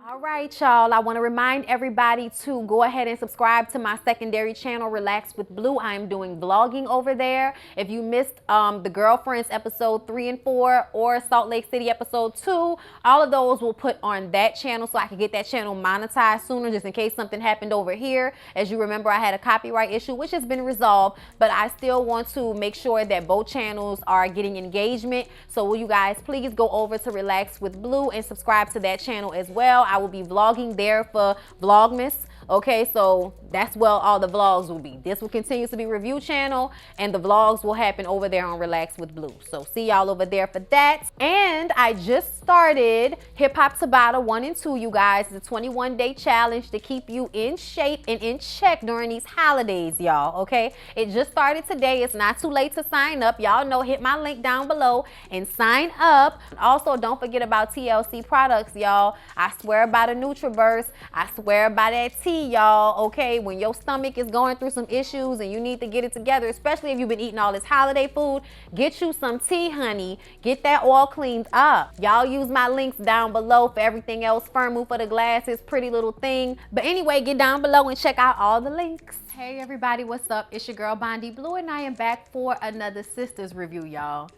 All right, y'all. I want to remind everybody to go ahead and subscribe to my secondary channel, Relax with Blue. I'm doing vlogging over there. If you missed the Girlfriends episode 3 and 4 or Salt Lake City episode 2, all of those will put on that channel so I can get that channel monetized sooner, just in case something happened over here. As you remember, I had a copyright issue, which has been resolved, but I still want to make sure that both channels are getting engagement. So will you guys please go over to Relax with Blue and subscribe to that channel as well. I will be vlogging there for Vlogmas. Okay, so that's where all the vlogs will be. This will continue to be review channel, and the vlogs will happen over there on Relax with Blue. So see y'all over there for that. And I just started Hip Hop Tabata 1 and 2, you guys. The 21-day challenge to keep you in shape and in check during these holidays, y'all. Okay, it just started today. It's not too late to sign up. Y'all know, hit my link down below and sign up. Also, don't forget about TLC products, y'all. I swear by the Nutriverse. I swear by that tea, y'all. Okay, when your stomach is going through some issues and you need to get it together, especially if you've been eating all this holiday food, get you some tea, honey. Get that all cleaned up. Y'all use my links down below for everything else. Firmu for the glasses, Pretty Little Thing. But anyway, get down below and check out all the links. Hey everybody, what's up? It's your girl Bondy Blue, and I am back for another Sistas review, y'all.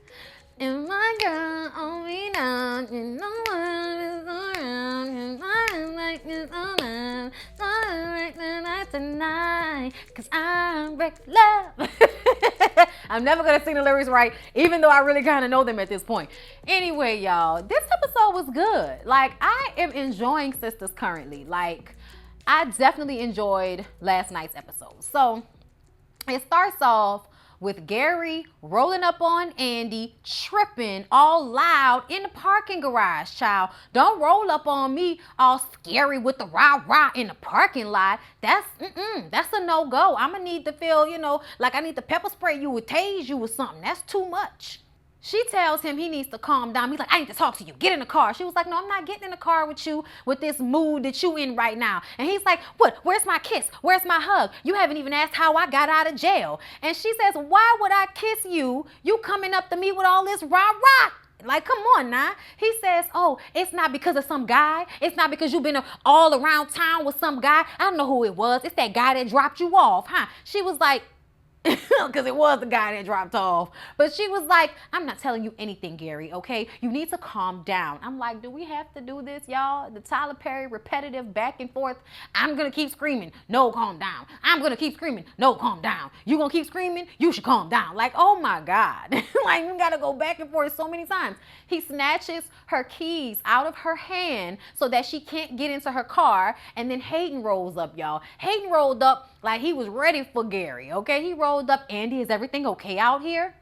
And my girl, oh me now, you know what is around, and I like this all night, so I like tonight, tonight, cause I'm break love. I'm never gonna sing the lyrics right, even though I really kind of know them at this point. Anyway, y'all, this episode was good. Like, I am enjoying Sistas currently. Like, I definitely enjoyed last night's episode. So, it starts off with Gary rolling up on Andy, tripping all loud in the parking garage, child. Don't roll up on me all scary with the rah-rah in the parking lot. That's a no-go. I'm gonna need to feel, you know, like I need to pepper spray you or tase you or something. That's too much. She tells him he needs to calm down. He's like, I need to talk to you. Get in the car. She was like, no, I'm not getting in the car with you with this mood that you in right now. And he's like, what? Where's my kiss? Where's my hug? You haven't even asked how I got out of jail. And she says, why would I kiss you? You coming up to me with all this rah-rah. Like, come on now. He says, oh, it's not because of some guy. It's not because you've been all around town with some guy. I don't know who it was. It's that guy that dropped you off, huh? She was like, because it was the guy that dropped off. But she was like, I'm not telling you anything, Gary, okay? You need to calm down. I'm like, do we have to do this, y'all? The Tyler Perry repetitive back and forth. I'm going to keep screaming. No, calm down. I'm going to keep screaming. No, calm down. You going to keep screaming? You should calm down. Like, oh my God. Like, you got to go back and forth so many times. He snatches her keys out of her hand so that she can't get into her car. And then Hayden rolls up, y'all. Hayden rolled up like he was ready for Gary, okay? He rolled up. Andy, is everything okay out here?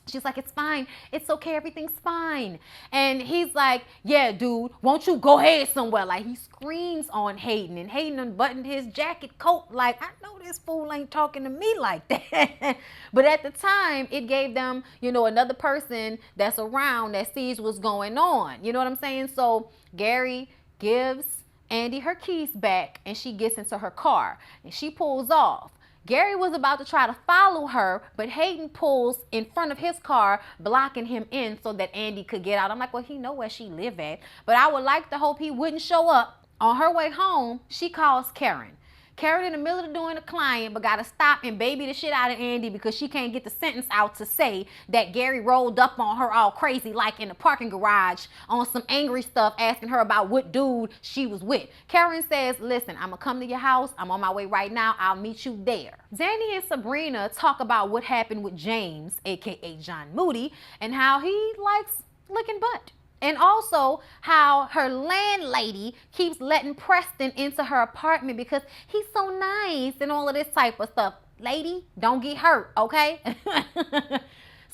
She's like, it's fine. It's okay. Everything's fine. And he's like, yeah, dude, won't you go ahead somewhere? Like, he screams on Hayden, and Hayden unbuttoned his jacket coat. Like, I know this fool ain't talking to me like that. But at the time, it gave them, you know, another person that's around that sees what's going on. You know what I'm saying? So Gary gives Andy her keys back, and she gets into her car, and she pulls off. Gary was about to try to follow her, but Hayden pulls in front of his car, blocking him in so that Andy could get out. I'm like, well, he know where she live at, but I would like to hope he wouldn't show up. On her way home, she calls Karen. Karen in the middle of doing a client, but got to stop and baby the shit out of Andy because she can't get the sentence out to say that Gary rolled up on her all crazy like in the parking garage on some angry stuff, asking her about what dude she was with. Karen says, listen, I'm going to come to your house. I'm on my way right now. I'll meet you there. Danny and Sabrina talk about what happened with James, aka John Moody, and how he likes licking butt. And also how her landlady keeps letting Preston into her apartment because he's so nice and all of this type of stuff. Lady, don't get hurt, okay?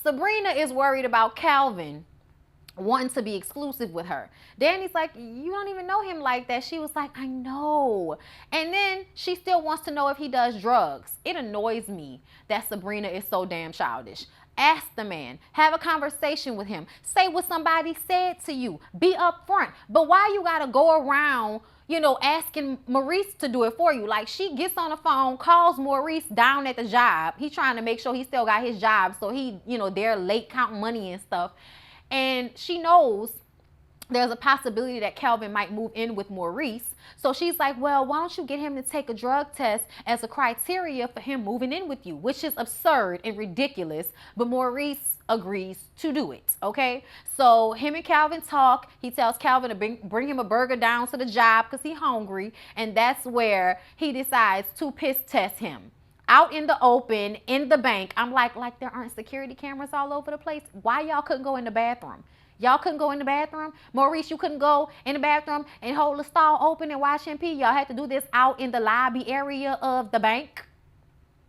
Sabrina is worried about Calvin wanting to be exclusive with her. Danny's like, you don't even know him like that. She was like, I know. And then she still wants to know if he does drugs. It annoys me that Sabrina is so damn childish. Ask the man. Have a conversation with him. Say what somebody said to you. Be upfront. But why you gotta go around, you know, asking Maurice to do it for you? Like, she gets on the phone, calls Maurice down at the job. He's trying to make sure he still got his job, so he, you know, they're late counting money and stuff. And she knows there's a possibility that Calvin might move in with Maurice. So she's like, well, why don't you get him to take a drug test as a criteria for him moving in with you, which is absurd and ridiculous. But Maurice agrees to do it. Okay. So him and Calvin talk. He tells Calvin to bring him a burger down to the job because he's hungry. And that's where he decides to piss test him. Out in the open, in the bank. I'm like there aren't security cameras all over the place. Why y'all couldn't go in the bathroom? Y'all couldn't go in the bathroom? Maurice, you couldn't go in the bathroom and hold the stall open and watch him pee? Y'all had to do this out in the lobby area of the bank?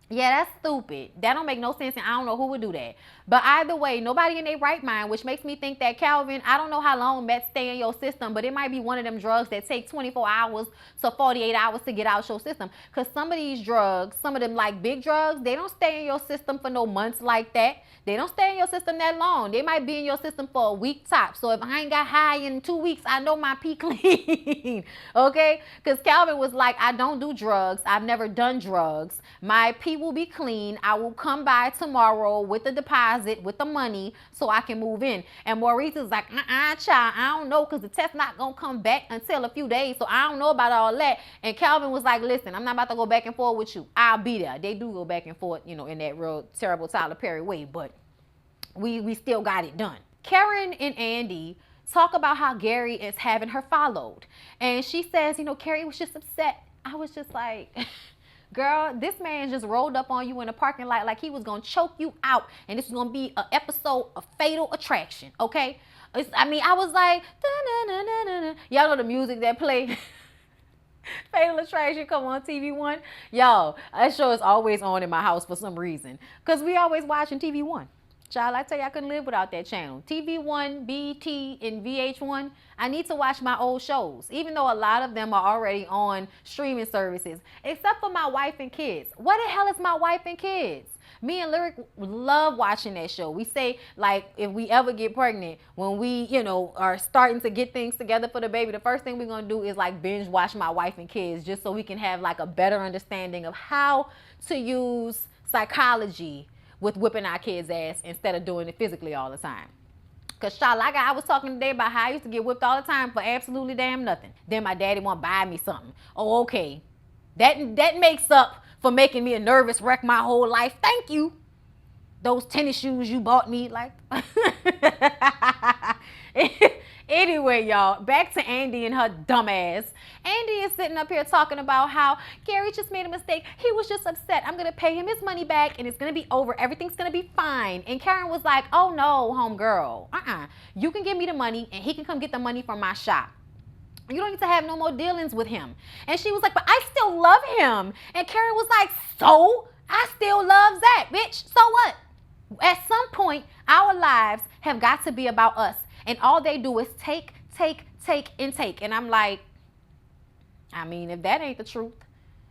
Yeah, that's stupid. That don't make no sense, and I don't know who would do that. But either way, nobody in their right mind, which makes me think that Calvin, I don't know how long meth stay in your system, but it might be one of them drugs that take 24 hours to 48 hours to get out your system. Because some of these drugs, some of them like big drugs, they don't stay in your system for no months like that. They don't stay in your system that long. They might be in your system for a week top. So if I ain't got high in 2 weeks, I know my pee clean. Okay? Because Calvin was like, I don't do drugs. I've never done drugs. My pee will be clean. I will come by tomorrow with the deposit, with the money, so I can move in. And Maurice is like, child, I don't know, because the test not going to come back until a few days. So I don't know about all that. And Calvin was like, listen, I'm not about to go back and forth with you. I'll be there. They do go back and forth, you know, in that real terrible Tyler Perry way. But we still got it done. Karen and Andy talk about how Gary is having her followed. And she says, you know, Carrie was just upset. I was just like, girl, this man just rolled up on you in a parking lot like he was going to choke you out. And this is going to be an episode of Fatal Attraction, okay? I was like, da-na-na-na-na-na. Y'all know the music that play? Fatal Attraction come on TV1. Y'all, that show is always on in my house for some reason. Because we always watching TV1. Child, I tell you, I couldn't live without that channel. TV1, BT, and VH1. I need to watch my old shows, even though a lot of them are already on streaming services, except for My Wife and Kids. What the hell is My Wife and Kids? Me and Lyric love watching that show. We say, like, if we ever get pregnant, when we, you know, are starting to get things together for the baby, the first thing we're going to do is, like, binge watch My Wife and Kids, just so we can have, like, a better understanding of how to use psychology with whipping our kids' ass instead of doing it physically all the time. Because, child, like I was talking today about how I used to get whipped all the time for absolutely damn nothing. Then my daddy want to buy me something. Oh, okay. That makes up for making me a nervous wreck my whole life. Thank you. Those tennis shoes you bought me, like. Anyway, y'all, back to Andy and her dumb ass. Andy is sitting up here talking about how Gary just made a mistake. He was just upset. I'm going to pay him his money back and it's going to be over. Everything's going to be fine. And Karen was like, oh no, homegirl. You can give me the money and he can come get the money from my shop. You don't need to have no more dealings with him. And she was like, but I still love him. And Karen was like, so? I still love Zach, bitch. So what? At some point, our lives have got to be about us. And all they do is take, and take. And I'm like, I mean, if that ain't the truth,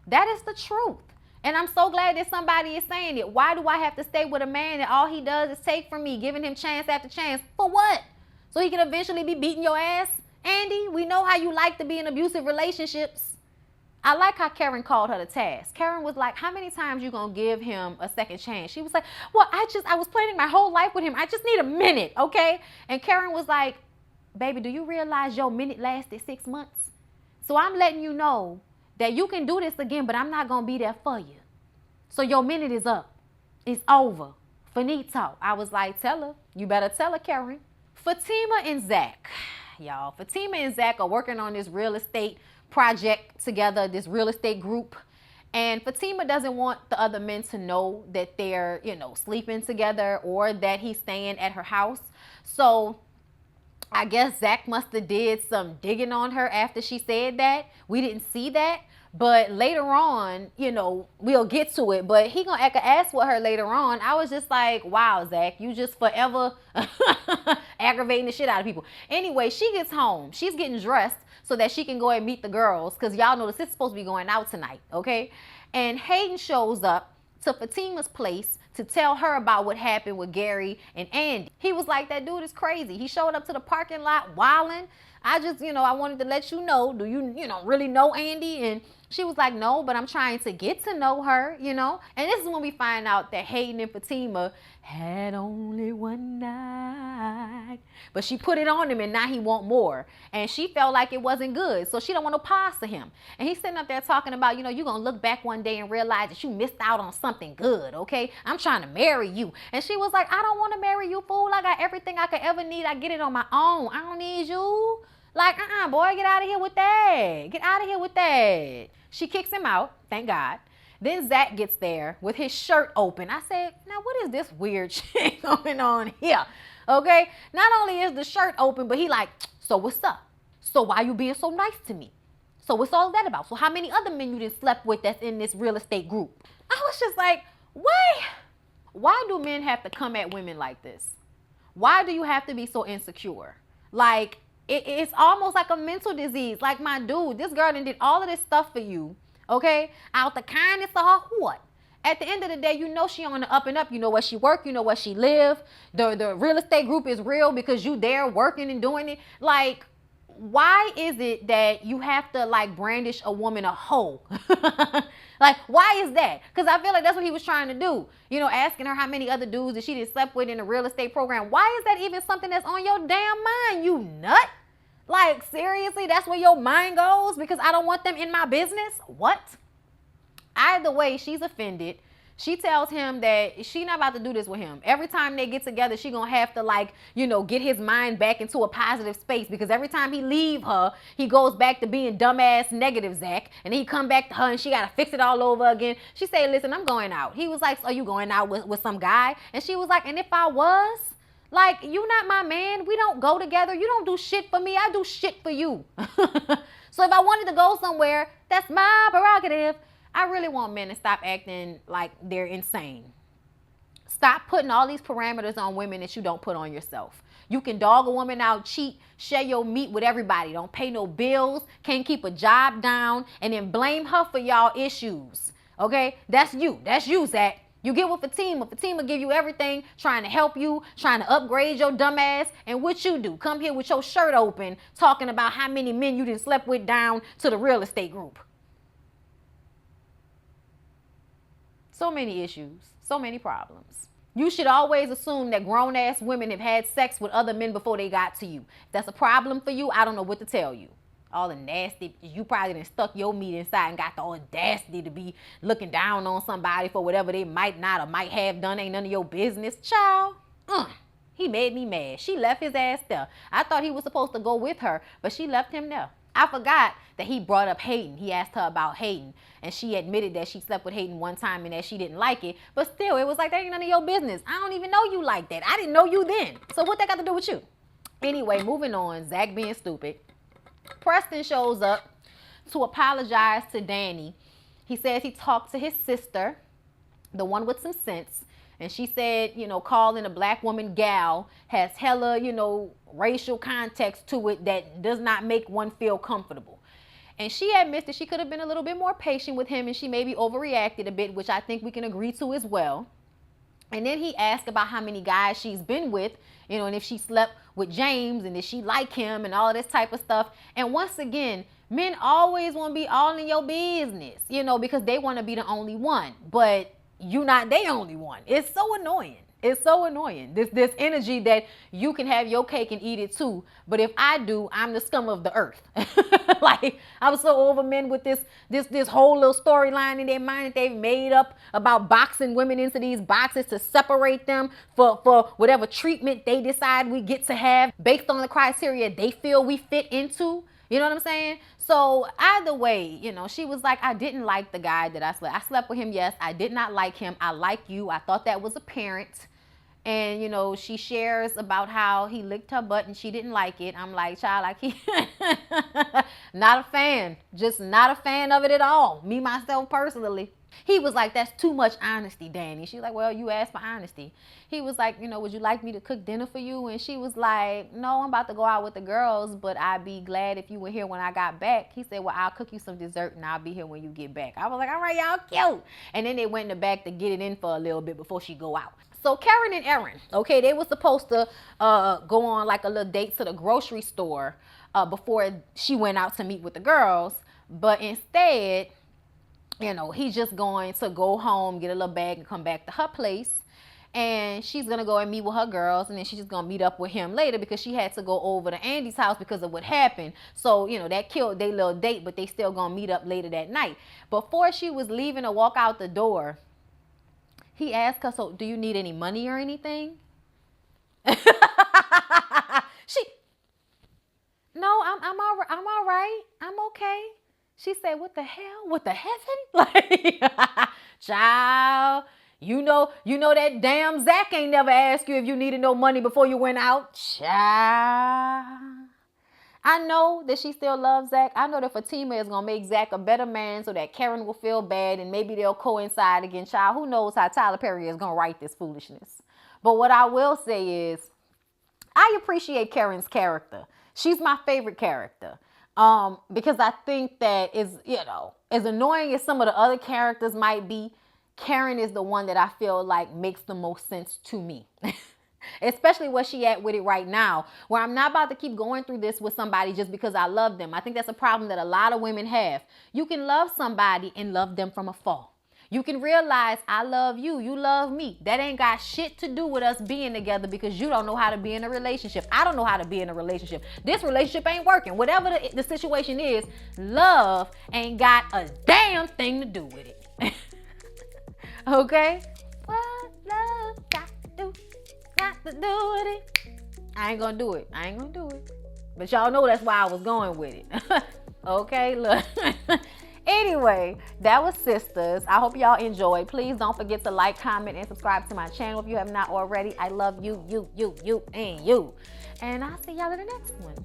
that is the truth. And I'm so glad that somebody is saying it. Why do I have to stay with a man that all he does is take from me, giving him chance after chance? For what? So he can eventually be beating your ass? Andy, we know how you like to be in abusive relationships. I like how Karen called her to task. Karen was like, how many times you gonna give him a second chance? She was like, well, I was planning my whole life with him. I just need a minute, okay? And Karen was like, baby, do you realize your minute lasted 6 months? So I'm letting you know that you can do this again, but I'm not gonna be there for you. So your minute is up. It's over. Finito. I was like, tell her. You better tell her, Karen. Fatima and Zach. Y'all, Fatima and Zach are working on this real estate project together, this real estate group. And Fatima doesn't want the other men to know that they're, you know, sleeping together or that he's staying at her house. So I guess Zach must have did some digging on her after she said that. We didn't see that. But later on, you know, we'll get to it. But he gonna act an ass with her later on. I was just like, wow, Zach, you just forever aggravating the shit out of people. Anyway, she gets home. She's getting dressed so that she can go and meet the girls. Because y'all know the sister's supposed to be going out tonight, okay? And Hayden shows up to Fatima's place to tell her about what happened with Gary and Andy. He was like, that dude is crazy. He showed up to the parking lot wilding. I just, I wanted to let you know, do you, really know Andy? And she was like, no, but I'm trying to get to know her, And this is when we find out that Hayden and Fatima had only one night. But she put it on him and now he want more. And she felt like it wasn't good. So she don't want to pass to him. And he's sitting up there talking about, you're going to look back one day and realize that you missed out on something good, okay? I'm trying to marry you. And she was like, I don't want to marry you, fool. I got everything I could ever need. I get it on my own. I don't need you. Like, boy, get out of here with that. Get out of here with that. She kicks him out, thank God. Then Zach gets there with his shirt open. I said, now what is this weird shit going on here? Okay? Not only is the shirt open, but he like, so what's up? So why you being so nice to me? So what's all that about? So how many other men you done slept with that's in this real estate group? I was just like, why do men have to come at women like this? Why do you have to be so insecure? Like, it's almost like a mental disease. Like, my dude, this girl done did all of this stuff for you, okay? Out the kindness of her heart. At the end of the day, she on the up and up. You know where she work. You know where she live. The real estate group is real because you there working and doing it. Like, why is it that you have to, like, brandish a woman a hoe? Like, why is that? Because I feel like that's what he was trying to do. Asking her how many other dudes that she did slept with in the real estate program. Why is that even something that's on your damn mind, you nut? Like, seriously, that's where your mind goes? Because I don't want them in my business? What? Either way, she's offended. She tells him that she not about to do this with him. Every time they get together, she gonna have to, like, get his mind back into a positive space, because every time he leave her, he goes back to being dumbass negative Zach, and then he come back to her and she gotta fix it all over again. She said, listen, I'm going out. He was like, so are you going out with some guy? And she was like, and if I was? Like, you not my man. We don't go together. You don't do shit for me. I do shit for you. So if I wanted to go somewhere, that's my prerogative. I really want men to stop acting like they're insane. Stop putting all these parameters on women that you don't put on yourself. You can dog a woman out, cheat, share your meat with everybody, don't pay no bills, can't keep a job down, and then blame her for y'all issues. Okay? That's you. That's you, Zach. You get with Fatima. Fatima give you everything, trying to help you, trying to upgrade your dumb ass. And what you do? Come here with your shirt open, talking about how many men you done slept with down to the real estate group. So many issues, so many problems. You should always assume that grown-ass women have had sex with other men before they got to you. If that's a problem for you, I don't know what to tell you. All the nasty, you probably done stuck your meat inside and got the audacity to be looking down on somebody for whatever they might not or might have done. Ain't none of your business. Child, he made me mad. She left his ass there. I thought he was supposed to go with her, but she left him there. I forgot that he brought up Hayden. He asked her about Hayden, and she admitted that she slept with Hayden one time and that she didn't like it. But still, it was like, that ain't none of your business. I don't even know you like that. I didn't know you then. So what that got to do with you? Anyway, moving on. Zach being stupid. Preston shows up to apologize to Danny. He says he talked to his sister, the one with some sense, and she said, calling a black woman gal has hella, racial context to it that does not make one feel comfortable. And she admits that she could have been a little bit more patient with him and she maybe overreacted a bit, which I think we can agree to as well. And then he asked about how many guys she's been with, and if she slept with James and if she like him and all of this type of stuff. And once again, men always want to be all in your business, because they want to be the only one. But you not the only one. It's so annoying. It's so annoying. This energy that you can have your cake and eat it too. But if I do, I'm the scum of the earth. Like, I'm so over men with this whole little storyline in their mind that they've made up about boxing women into these boxes to separate them for whatever treatment they decide we get to have based on the criteria they feel we fit into. You know what I'm saying? So either way, she was like, I didn't like the guy that I slept. I slept with him, yes. I did not like him. I like you. I thought that was apparent. And, she shares about how he licked her butt and she didn't like it. I'm like, child, not a fan. Just not a fan of it at all. Me, myself, personally. He was like, that's too much honesty, Danny. She was like, well, you asked for honesty. He was like, would you like me to cook dinner for you? And she was like, no, I'm about to go out with the girls, but I'd be glad if you were here when I got back. He said, well, I'll cook you some dessert and I'll be here when you get back. I was like, all right, y'all cute. And then they went in the back to get it in for a little bit before she go out. So Karen and Aaron, okay, they were supposed to go on like a little date to the grocery store before she went out to meet with the girls. But instead, you know, he's just going to go home, get a little bag, and come back to her place. And she's going to go and meet with her girls, and then she's just going to meet up with him later because she had to go over to Andy's house because of what happened. So, you know, that killed their little date, but they still going to meet up later that night. Before she was leaving to walk out the door, he asked her, so do you need any money or anything? No, I'm all right. I'm okay. She said, what the hell? What the heaven? Like, child, you know that damn Zach ain't never asked you if you needed no money before you went out. Child. I know that she still loves Zach. I know that Fatima is going to make Zach a better man so that Karen will feel bad and maybe they'll coincide again. Child, who knows how Tyler Perry is going to write this foolishness. But what I will say is, I appreciate Karen's character. She's my favorite character. Because I think that is, you know, as annoying as some of the other characters might be, Karen is the one that I feel like makes the most sense to me. Especially where she at with it right now, where I'm not about to keep going through this with somebody just because I love them. I think that's a problem that a lot of women have. You can love somebody and love them from afar. You can realize I love you, you love me. That ain't got shit to do with us being together because you don't know how to be in a relationship. I don't know how to be in a relationship. This relationship ain't working. Whatever the situation is, love ain't got a damn thing to do with it. Okay? What love got to do with it? I ain't gonna do it. I ain't gonna do it. But y'all know that's why I was going with it. Okay, look. Anyway, that was Sistas. I hope y'all enjoyed. Please don't forget to like, comment, and subscribe to my channel if you have not already. I love you, and you. And I'll see y'all in the next one.